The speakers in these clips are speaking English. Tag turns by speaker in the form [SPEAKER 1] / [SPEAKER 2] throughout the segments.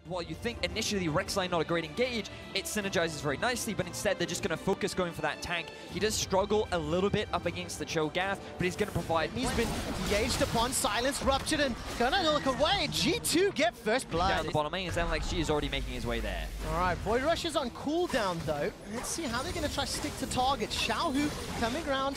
[SPEAKER 1] While you think initially Rek'Sai not a great engage, it synergizes very nicely, but instead they're just going to focus going for that tank. He does struggle a little bit up against the Cho'Gath, but he's going to provide...
[SPEAKER 2] He's been engaged upon, silence ruptured, and gonna look away. G2 get first blood.
[SPEAKER 1] Down the bottom lane, it sounds like G is already making his way there.
[SPEAKER 2] Alright, Void Rush is on cooldown though. Let's see how they're going to try to stick to target. Xiaohu coming around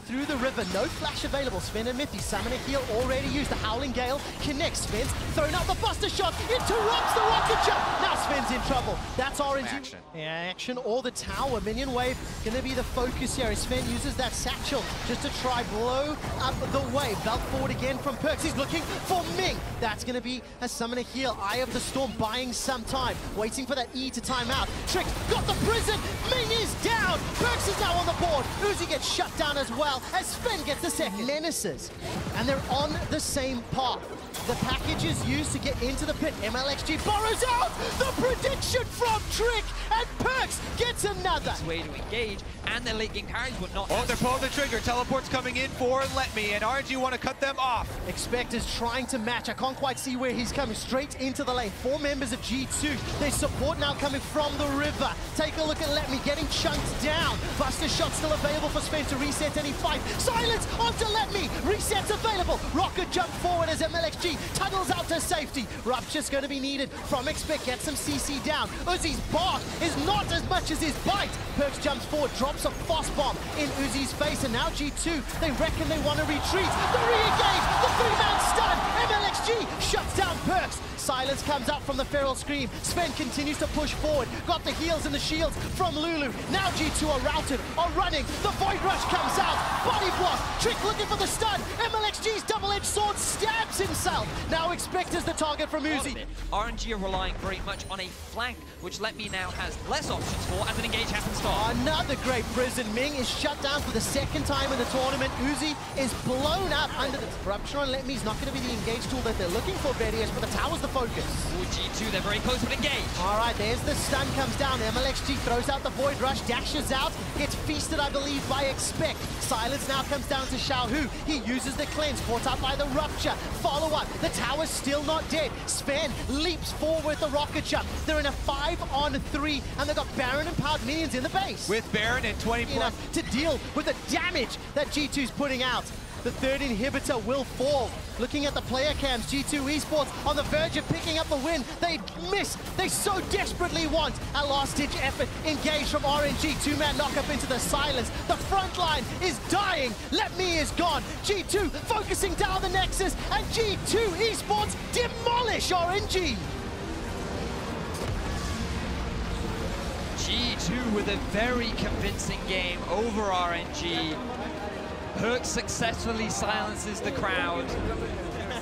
[SPEAKER 2] through the river. No flash available. Sven and Mythy, Summon a heal already used. The Howling Gale connects. Sven's throwing out the Buster Shot. Interrupts the rocket jump. Now Sven's in trouble. That's RNG. Action or the tower. Minion wave going to be the focus here. As Sven uses that satchel just to try blow up the wave. Belt forward again from Perkz. He's looking for Ming. That's going to be a Summon a heal. Eye of the Storm buying some time. Waiting for that E to time out. Trick got the prison. Ming is down. Perkz is now on the board. Uzi gets shut down as well as Sven gets the second. Menaces, and they're on the same path. The package is used to get into the pit. MLXG borrows out the prediction from Trick, and Perkz gets another.
[SPEAKER 1] Way to engage, and their late game carries were not...
[SPEAKER 3] Oh, they're pulling the trigger. Teleport's coming in for Let Me, and RNG want to cut them off.
[SPEAKER 2] Expector's trying to match. I can't quite see where he's coming. Straight into the lane. 4 members of G2. Their support now coming from the river. Take a look at Let Me getting chunked down. Buster Shot still available for Sven to reset any fight. Silence onto Let Me. Reset's available. Rocket jump forward as MLXG tunnels out to safety. Rupture's going to be needed from Expect. Gets some CC down. Uzi's bark is not as much as his bite. Perkz jumps forward, drops a Frost Bomb in Uzi's face, and now G2, they reckon they want to retreat. The re-engage, the 3-man stun. MLXG shuts down Perkz. Silence comes out from the Feral Scream. Sven continues to push forward. Got the heals and the shields from Lulu. Now G2 are routed, are running. The Void Rush comes out. Body block. Trick looking for the stun. MLXG's double-edged sword stabs himself. Now Expector's the target from Uzi.
[SPEAKER 1] RNG are relying very much on a flank, which Let Me now has less options for as an engage happens start.
[SPEAKER 2] Another great prison. Ming is shut down for the second time in the tournament. Uzi is blown up under the Rupture on Let Me is not going to be the engage tool that they're looking for, Vedius, but the tower's the focus.
[SPEAKER 1] Ooh, G2, they're very close but engage.
[SPEAKER 2] Alright, there's the stun comes down. MLXG throws out the Void Rush, dashes out, gets feasted, I believe, by Expect. Silence now comes down to Xiaohu. He uses the cleanse, caught out by the Rupture. Follow up, the tower's still not dead. Sven leaps forward with the rocket jump. They're in a 5-on-3, and they've got Baron and powered minions in the base.
[SPEAKER 3] With Baron and 20
[SPEAKER 2] enough to deal with the damage that G2's putting out. The third inhibitor will fall. Looking at the player cams, G2 Esports on the verge of picking up the win. They miss. They so desperately want a last-ditch effort. Engage from RNG. 2-man knock-up into the silence. The front line is dying. Let Me is gone. G2 focusing down the Nexus, and G2 Esports demolish RNG.
[SPEAKER 1] G2 with a very convincing game over RNG. Perkz successfully silences the crowd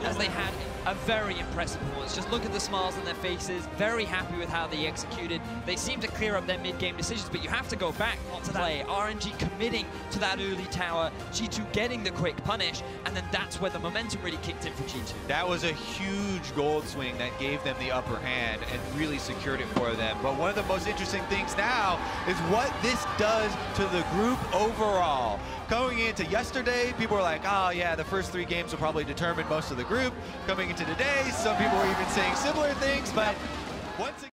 [SPEAKER 1] as they had a very impressive performance. Just look at the smiles on their faces. Very happy with how they executed. They seem to clear up their mid-game decisions, but you have to go back to play. RNG committing to that early tower, G2 getting the quick punish, and then that's where the momentum really kicked in for G2.
[SPEAKER 3] That was a huge gold swing that gave them the upper hand and really secured it for them. But one of the most interesting things now is what this does to the group overall. Going into yesterday, people were like, oh yeah, the first 3 games will probably determine most of the group. Coming into today, some people were even saying similar things, but once again,